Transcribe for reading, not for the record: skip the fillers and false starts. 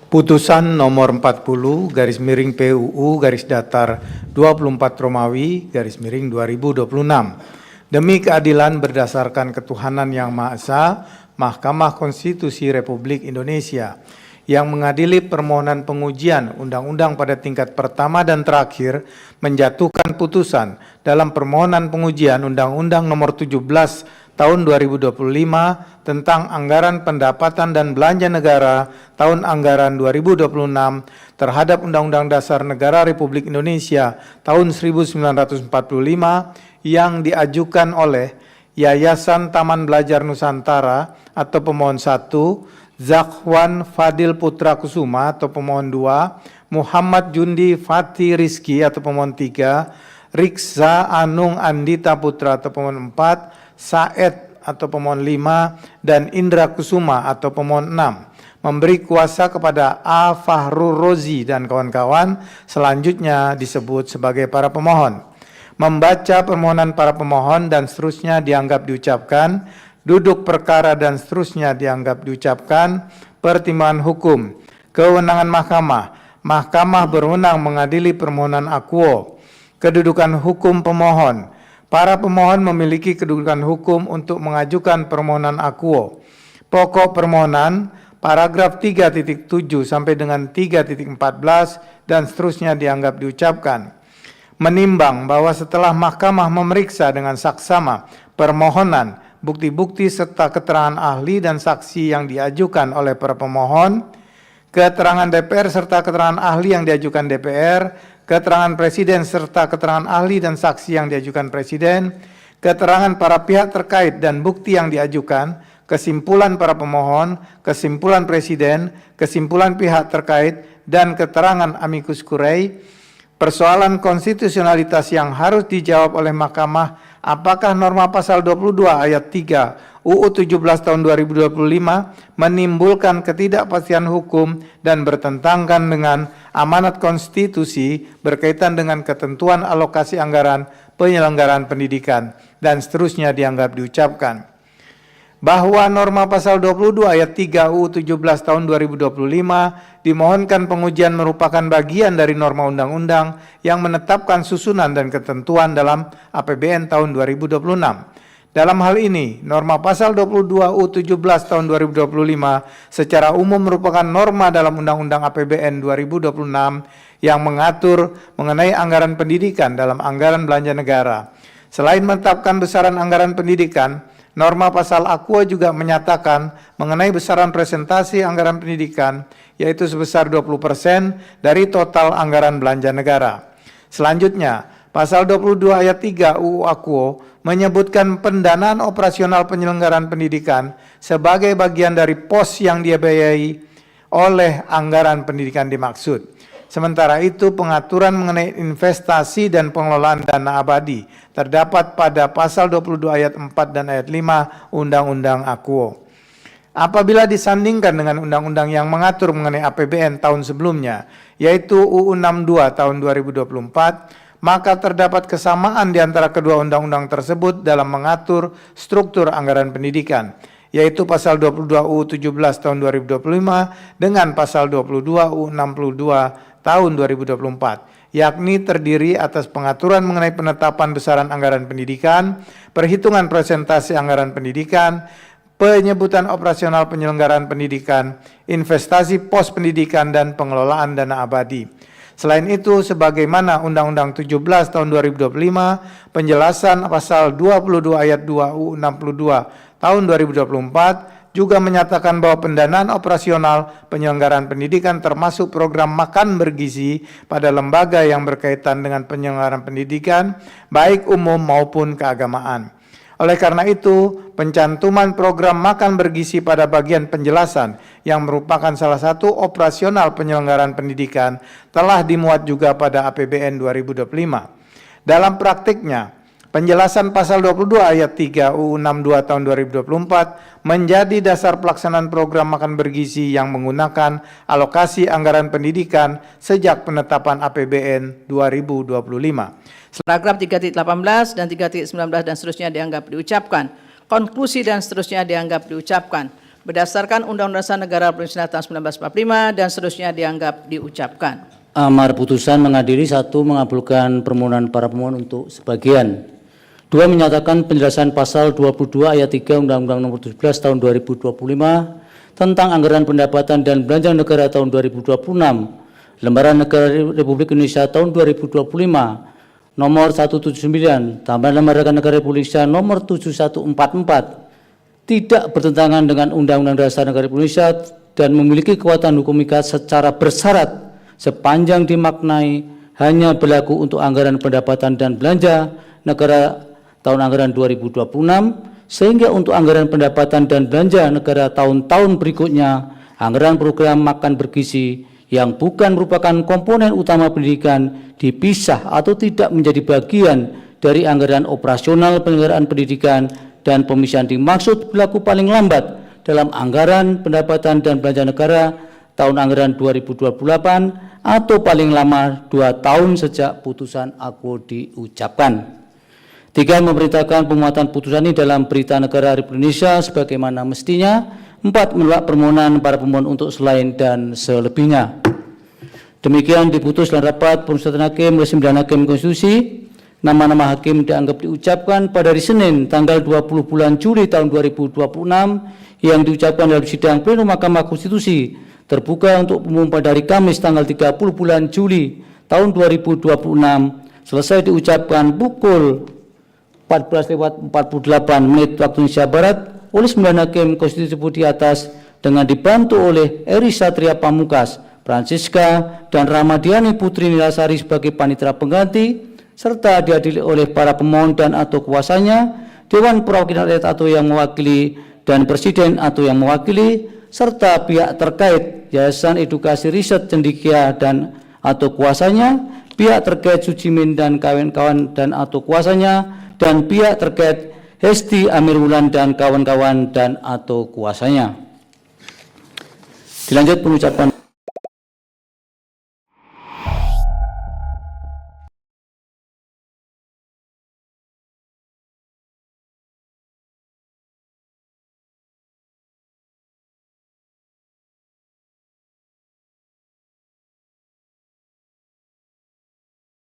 Putusan nomor 40 garis miring PUU garis datar 24 Romawi garis miring 2026. Demi keadilan berdasarkan ketuhanan yang Maha Esa, Mahkamah Konstitusi Republik Indonesia yang mengadili permohonan pengujian undang-undang pada tingkat pertama dan terakhir menjatuhkan putusan dalam permohonan pengujian Undang-Undang Nomor 17 Tahun 2025 tentang Anggaran Pendapatan dan Belanja Negara Tahun Anggaran 2026 terhadap Undang-Undang Dasar Negara Republik Indonesia Tahun 1945 yang diajukan oleh Yayasan Taman Belajar Nusantara atau pemohon 1, Zakhwan Fadil Putra Kusuma atau pemohon 2, Muhammad Jundi Fatih Rizki atau pemohon 3, Riksa Anung Andita Putra atau pemohon 4, Saed atau pemohon 5, dan Indra Kusuma atau pemohon 6. Memberi kuasa kepada A. Fahrul Rozi dan kawan-kawan selanjutnya disebut sebagai para pemohon. Membaca permohonan para pemohon dan seterusnya dianggap diucapkan, duduk perkara dan seterusnya dianggap diucapkan, pertimbangan hukum, kewenangan mahkamah. Mahkamah berwenang mengadili permohonan akuo. Kedudukan hukum pemohon. Para pemohon memiliki kedudukan hukum untuk mengajukan permohonan akuo. Pokok permohonan, paragraf 3.7 sampai dengan 3.14 dan seterusnya dianggap diucapkan. Menimbang bahwa setelah mahkamah memeriksa dengan saksama permohonan, bukti-bukti serta keterangan ahli dan saksi yang diajukan oleh para pemohon, keterangan DPR serta keterangan ahli yang diajukan DPR, keterangan Presiden serta keterangan ahli dan saksi yang diajukan Presiden, keterangan para pihak terkait dan bukti yang diajukan, kesimpulan para pemohon, kesimpulan Presiden, kesimpulan pihak terkait, dan keterangan amicus curiae, persoalan konstitusionalitas yang harus dijawab oleh Mahkamah, apakah norma pasal 22 ayat 3 UU 17 tahun 2025 menimbulkan ketidakpastian hukum dan bertentangan dengan amanat konstitusi berkaitan dengan ketentuan alokasi anggaran penyelenggaraan pendidikan, dan seterusnya dianggap diucapkan. Bahwa norma pasal 22 ayat 3 UU 17 tahun 2025 dimohonkan pengujian merupakan bagian dari norma undang-undang yang menetapkan susunan dan ketentuan dalam APBN tahun 2026. Dalam hal ini, norma pasal 22 UU 17 tahun 2025 secara umum merupakan norma dalam Undang-Undang APBN 2026 yang mengatur mengenai anggaran pendidikan dalam anggaran belanja negara. Selain menetapkan besaran anggaran pendidikan, norma pasal Aqua juga menyatakan mengenai besaran presentasi anggaran pendidikan, yaitu sebesar 20% dari total anggaran belanja negara. Selanjutnya, pasal 22 ayat 3 UU Aquo menyebutkan pendanaan operasional penyelenggaraan pendidikan sebagai bagian dari pos yang dibiayai oleh anggaran pendidikan dimaksud. Sementara itu, pengaturan mengenai investasi dan pengelolaan dana abadi terdapat pada pasal 22 ayat 4 dan ayat 5 Undang-Undang Aquo. Apabila disandingkan dengan undang-undang yang mengatur mengenai APBN tahun sebelumnya, yaitu UU 62 tahun 2024, maka terdapat kesamaan di antara kedua undang-undang tersebut dalam mengatur struktur anggaran pendidikan, yaitu pasal 22 UU 17 tahun 2025 dengan pasal 22 UU 62 tahun 2024, yakni terdiri atas pengaturan mengenai penetapan besaran anggaran pendidikan, perhitungan presentasi anggaran pendidikan, penyebutan operasional penyelenggaraan pendidikan, investasi pos pendidikan, dan pengelolaan dana abadi. Selain itu, sebagaimana Undang-Undang 17 tahun 2025, penjelasan pasal 22 ayat 2 UU 62 tahun 2024 juga menyatakan bahwa pendanaan operasional penyelenggaraan pendidikan termasuk program makan bergizi pada lembaga yang berkaitan dengan penyelenggaraan pendidikan, baik umum maupun keagamaan. Oleh karena itu, pencantuman program makan bergizi pada bagian penjelasan yang merupakan salah satu operasional penyelenggaraan pendidikan telah dimuat juga pada APBN 2025. Dalam praktiknya, penjelasan pasal 22 ayat 3 UU 62 tahun 2024 menjadi dasar pelaksanaan program makan bergizi yang menggunakan alokasi anggaran pendidikan sejak penetapan APBN 2025. Paragraf 3.18 dan 3.19 dan seterusnya dianggap diucapkan. Konklusi dan seterusnya dianggap diucapkan. berdasarkan Undang-Undang Dasar Negara Republik Indonesia tahun 1945 dan seterusnya dianggap diucapkan. Amar putusan mengadili 1. Mengabulkan permohonan para pemohon untuk sebagian. 2. Menyatakan penjelasan pasal 22 ayat 3 Undang-Undang Nomor 17 Tahun 2025 tentang anggaran pendapatan dan belanja negara tahun 2026, Lembaran Negara Republik Indonesia tahun 2025 nomor 179, tambahan Lembaran Negara Republik Indonesia nomor 7144 tidak bertentangan dengan Undang-Undang Dasar Negara Republik Indonesia dan memiliki kekuatan hukum ikat secara bersyarat sepanjang dimaknai hanya berlaku untuk anggaran pendapatan dan belanja negara tahun anggaran 2026, sehingga untuk anggaran pendapatan dan belanja negara tahun-tahun berikutnya, anggaran program makan bergizi yang bukan merupakan komponen utama pendidikan dipisah atau tidak menjadi bagian dari anggaran operasional penyelenggaraan pendidikan, dan pemisahan dimaksud berlaku paling lambat dalam anggaran pendapatan dan belanja negara tahun anggaran 2028 atau paling lama 2 tahun sejak putusan aku diucapkan. 3. Memerintahkan pemuatan putusan ini dalam Berita Negara Republik Indonesia sebagaimana mestinya. 4. Menolak permohonan para pemohon untuk selain dan selebihnya. Demikian diputus dalam rapat Permusyawaratan Hakim oleh 9 Hakim Konstitusi. Nama-nama hakim dianggap diucapkan pada hari Senin tanggal 20 bulan Juli tahun 2026 yang diucapkan dalam sidang pleno Mahkamah Konstitusi terbuka untuk umum pada hari Kamis tanggal 30 bulan Juli tahun 2026 selesai diucapkan pukul 14:48 waktu Indonesia Barat oleh 9 Hakim Konstitusi di atas dengan dibantu oleh Eri Satria Pamukas, Francisca dan Ramadiani Putri Nilasari sebagai panitera pengganti, serta dihadiri oleh para pemohon dan atau kuasanya, Dewan Perwakilan Rakyat atau yang mewakili, dan Presiden atau yang mewakili, serta pihak terkait Yayasan Edukasi Riset Cendekia dan atau kuasanya, pihak terkait Sujimin dan kawan-kawan dan atau kuasanya, dan pihak terkait Hesti Amirwulan dan kawan-kawan dan atau kuasanya. Dilanjut pengucapan.